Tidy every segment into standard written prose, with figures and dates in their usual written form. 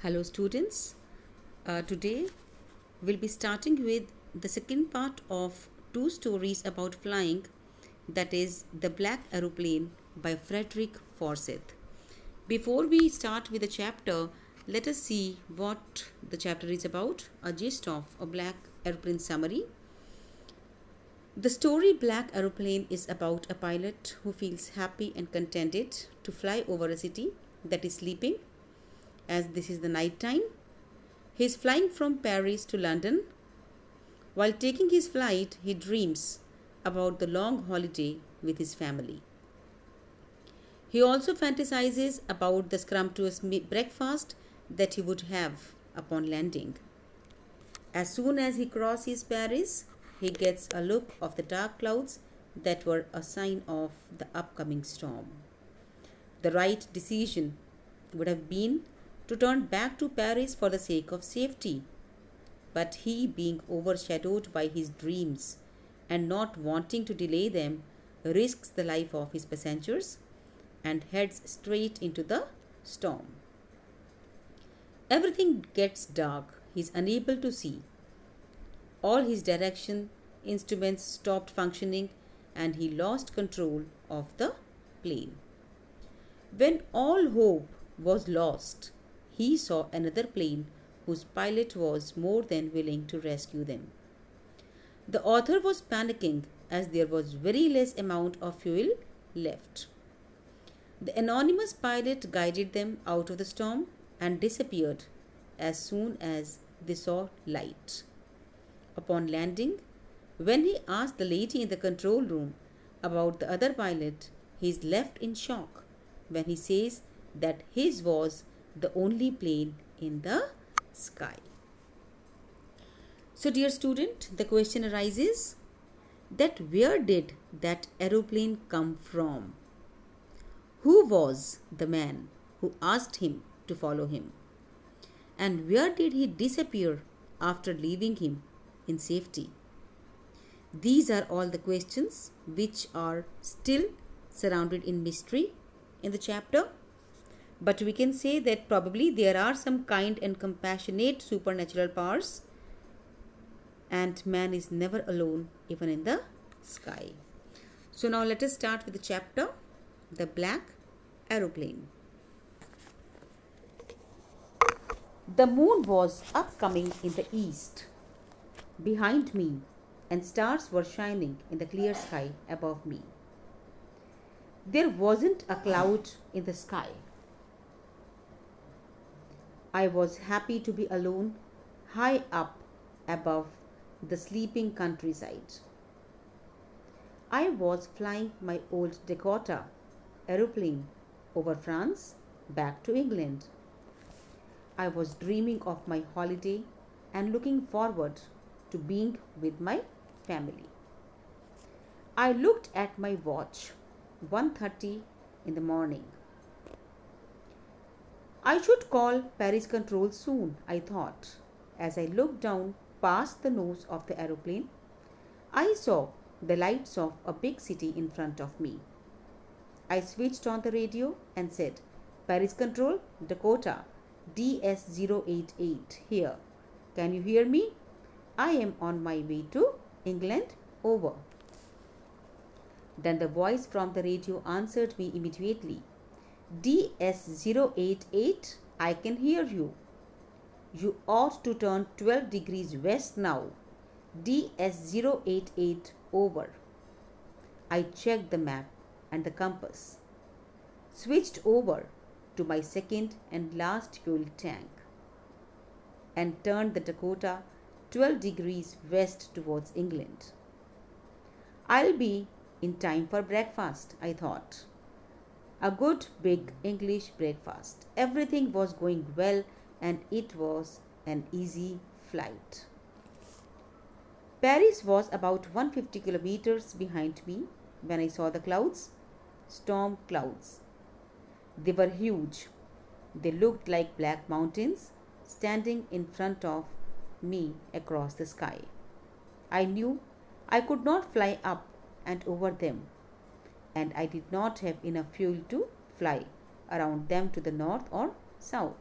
Hello students. Today we'll be starting with the second part of two stories about flying, that is The Black Aeroplane by Frederick Forsyth. Before we start with the chapter, let us see what the chapter is about, a gist of a black aeroplane summary. The story Black Aeroplane is about a pilot who feels happy and contented to fly over a city that is sleeping, as this is the night time. He is flying from Paris to London. While taking his flight, he dreams about the long holiday with his family. He also fantasizes about the scrumptious breakfast that he would have upon landing. As soon as he crosses Paris, he gets a look of the dark clouds that were a sign of the upcoming storm. The right decision would have been to turn back to Paris for the sake of safety. But he, being overshadowed by his dreams and not wanting to delay them, risks the life of his passengers and heads straight into the storm. Everything gets dark. He is unable to see. All his direction instruments stopped functioning and he lost control of the plane. When all hope was lost, he saw another plane whose pilot was more than willing to rescue them. The author was panicking as there was very less amount of fuel left. The anonymous pilot guided them out of the storm and disappeared as soon as they saw light. Upon landing, when he asked the lady in the control room about the other pilot, he is left in shock when he says that his was the only plane in the sky. So dear student, the question arises that where did that aeroplane come from? Who was the man who asked him to follow him? And where did he disappear after leaving him in safety? These are all the questions which are still surrounded in mystery in the chapter. But we can say that probably there are some kind and compassionate supernatural powers, and man is never alone even in the sky. So now let us start with the chapter, The Black Aeroplane. The moon was upcoming in the east behind me, and stars were shining in the clear sky above me. There wasn't a cloud in the sky. I was happy to be alone, high up above the sleeping countryside. I was flying my old Dakota aeroplane over France back to England. I was dreaming of my holiday and looking forward to being with my family. I looked at my watch, 1:30 in the morning. I should call Paris control soon, I thought. As I looked down past the nose of the aeroplane, I saw the lights of a big city in front of me. I switched on the radio and said, Paris control, Dakota, DS088 here. Can you hear me? I am on my way to England, over. Then the voice from the radio answered me immediately. DS088, I can hear you. You ought to turn 12 degrees west now. DS088, over. I checked the map and the compass, switched over to my second and last fuel tank, and turned the Dakota 12 degrees west towards England. I'll be in time for breakfast, I thought. A good big English breakfast. Everything was going well and it was an easy flight. Paris was about 150 kilometers behind me when I saw the clouds, storm clouds. They were huge. They looked like black mountains standing in front of me across the sky. I knew I could not fly up and over them, and I did not have enough fuel to fly around them to the north or south.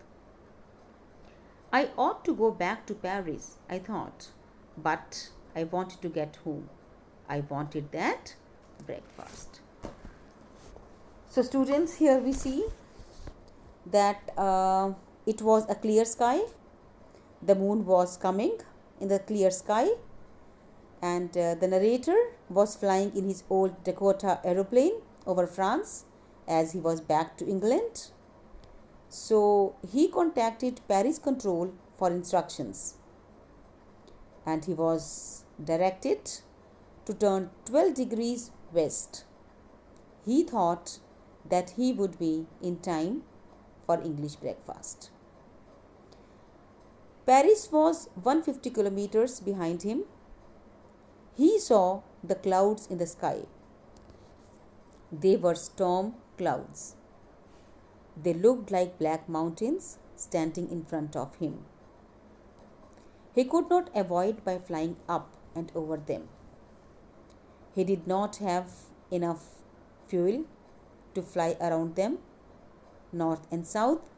I ought to go back to Paris, I thought, but I wanted to get home. I wanted that breakfast. So, students, here we see that it was a clear sky. The moon was coming in the clear sky, and the narrator was flying in his old Dakota aeroplane over France as he was back to England. So he contacted Paris Control for instructions, and he was directed to turn 12 degrees west. He thought that he would be in time for English breakfast. Paris was 150 kilometers behind him. He saw the clouds in the sky. They were storm clouds. They looked like black mountains standing in front of him. He could not avoid by flying up and over them. He did not have enough fuel to fly around them, north and south.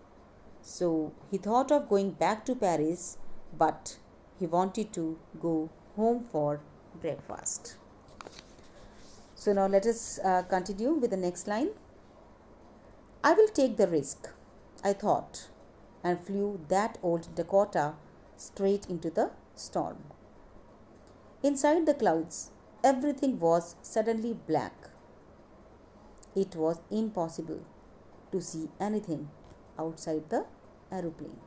So he thought of going back to Paris, but he wanted to go home for breakfast. So now let us continue with the next line. I will take the risk, I thought, and flew that old Dakota straight into the storm. Inside the clouds, everything was suddenly black. It was impossible to see anything outside the aeroplane.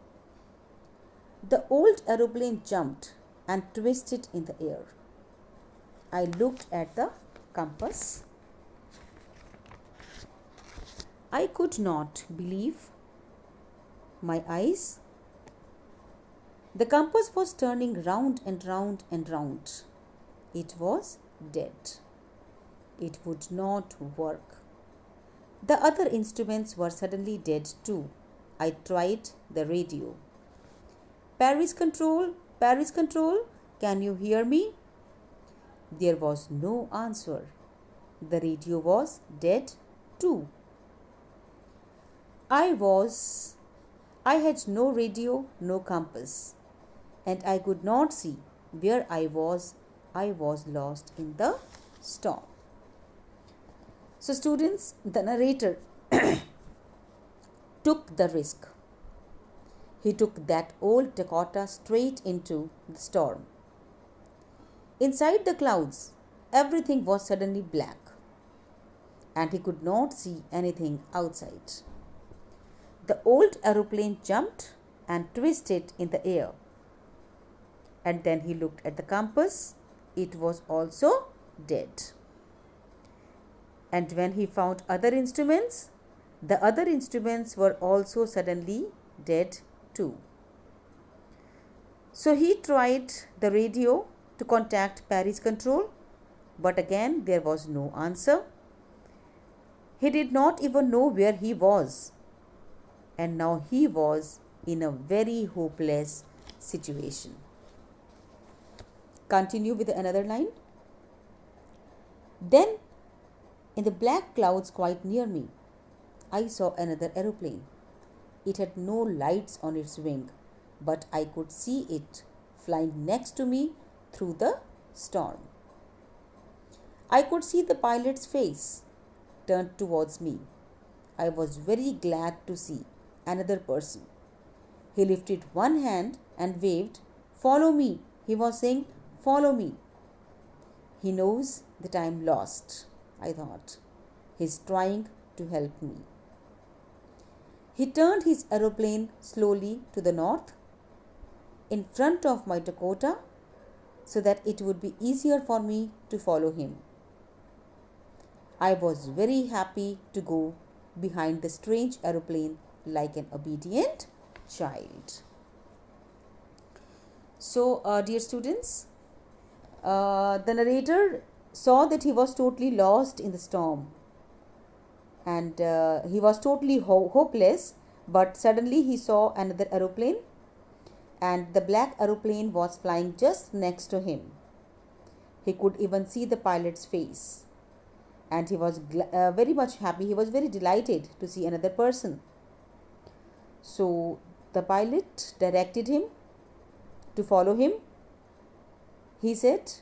The old aeroplane jumped and twisted in the air. I looked at the compass. I could not believe my eyes. The compass was turning round and round and round. It was dead. It would not work. The other instruments were suddenly dead too. I tried the radio. Paris Control, can you hear me? There was no answer. The radio was dead too. I had no radio, no compass, and I could not see where I was. I was lost in the storm. So students, the narrator took the risk. He took that old Dakota straight into the storm. Inside the clouds, everything was suddenly black, and he could not see anything outside. The old aeroplane jumped and twisted in the air. And then he looked at the compass. It was also dead. And when he found other instruments, the other instruments were also suddenly dead too. So he tried the radio to contact Paris Control, but again there was no answer. He did not even know where he was. And now he was in a very hopeless situation. Continue with another line. Then, in the black clouds quite near me, I saw another aeroplane. It had no lights on its wing, but I could see it flying next to me through the storm. I could see the pilot's face turned towards me. I was very glad to see another person. He lifted one hand and waved. Follow me. He was saying, follow me. He knows that I am lost, I thought. He's trying to help me. He turned his aeroplane slowly to the north in front of my Dakota so that it would be easier for me to follow him. I was very happy to go behind the strange aeroplane like an obedient child. So, dear students, the narrator saw that he was totally lost in the storm and he was totally hopeless, but suddenly he saw another aeroplane and the black aeroplane was flying just next to him. He could even see the pilot's face and he was very much happy. He was very delighted to see another person. So the pilot directed him to follow him, he said,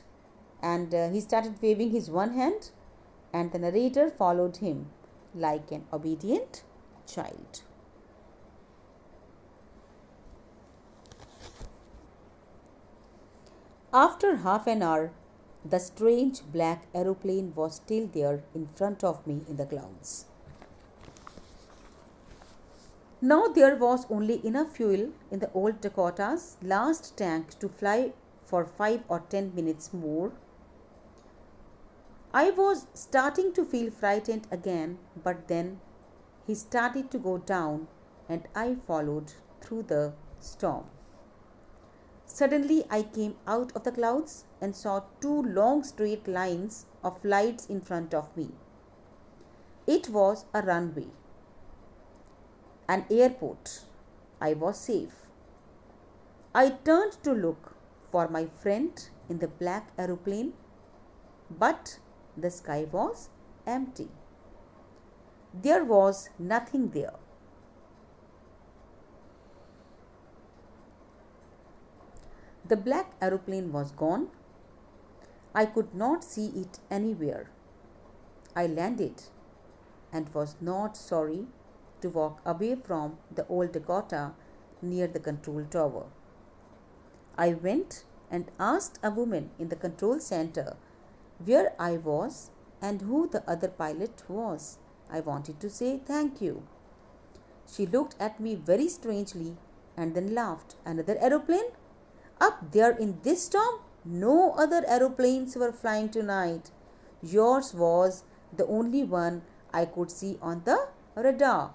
and he started waving his one hand, and the narrator followed him like an obedient child. After half an hour, the strange black aeroplane was still there in front of me in the clouds. Now there was only enough fuel in the old Dakota's last tank to fly for 5 or 10 minutes more. I was starting to feel frightened again, but then he started to go down and I followed through the storm. Suddenly I came out of the clouds and saw 2 long straight lines of lights in front of me. It was a runway, an airport. I was safe. I turned to look for my friend in the black aeroplane, but the sky was empty. There was nothing there. The black aeroplane was gone. I could not see it anywhere. I landed and was not sorry to walk away from the old Dakota near the control tower. I went and asked a woman in the control center where I was and who the other pilot was. I wanted to say thank you. She looked at me very strangely and then laughed. Another aeroplane? Up there in this storm? No other aeroplanes were flying tonight. Yours was the only one I could see on the radar.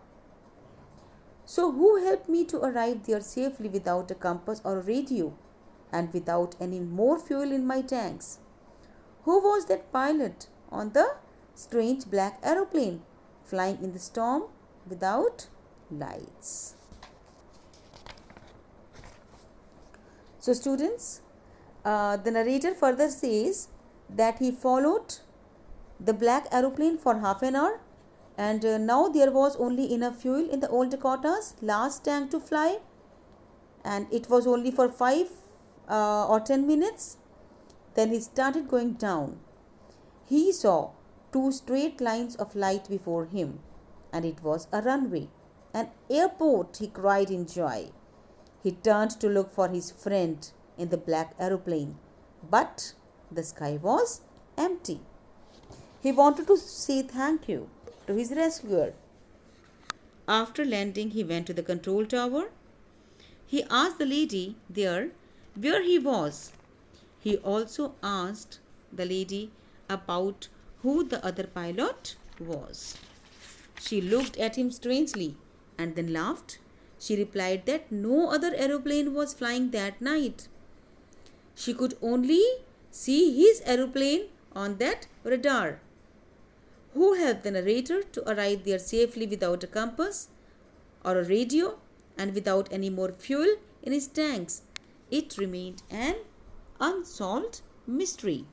So who helped me to arrive there safely without a compass or a radio and without any more fuel in my tanks? Who was that pilot on the strange black aeroplane flying in the storm without lights? So students, the narrator further says that he followed the black aeroplane for half an hour, and now there was only enough fuel in the old Dakota's last tank to fly, and it was only for 5 or 10 minutes. Then he started going down. He saw 2 straight lines of light before him, and it was a runway, an airport, he cried in joy. He turned to look for his friend in the black aeroplane, but the sky was empty. He wanted to say thank you to his rescuer. After landing, he went to the control tower. He asked the lady there where he was. He also asked the lady about who the other pilot was. She looked at him strangely and then laughed. She replied that no other aeroplane was flying that night. She could only see his aeroplane on that radar. Who helped the narrator to arrive there safely without a compass or a radio and without any more fuel in his tanks? It remained an unsolved mystery.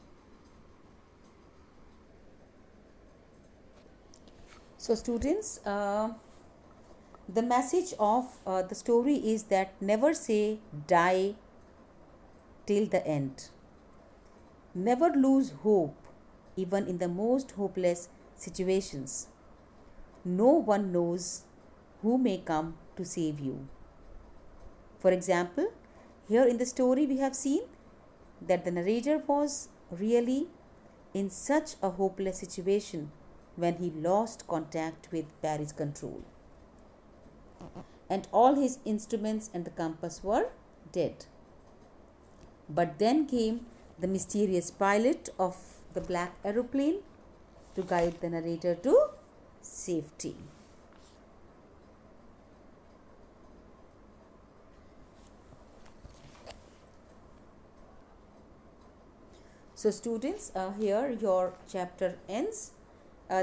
So students, the message of the story is that never say die till the end. Never lose hope even in the most hopeless situations. No one knows who may come to save you. For example, here in the story we have seen that the narrator was really in such a hopeless situation when he lost contact with Paris control. And all his instruments and the compass were dead. But then came the mysterious pilot of the black aeroplane to guide the narrator to safety. So students, here your chapter ends.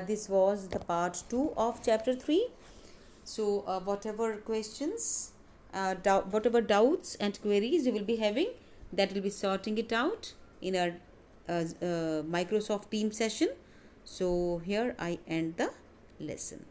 This was the part 2 of chapter 3. So whatever questions, whatever doubts and queries you will be having, that will be sorting it out in our Microsoft Teams session. So here I end the lesson.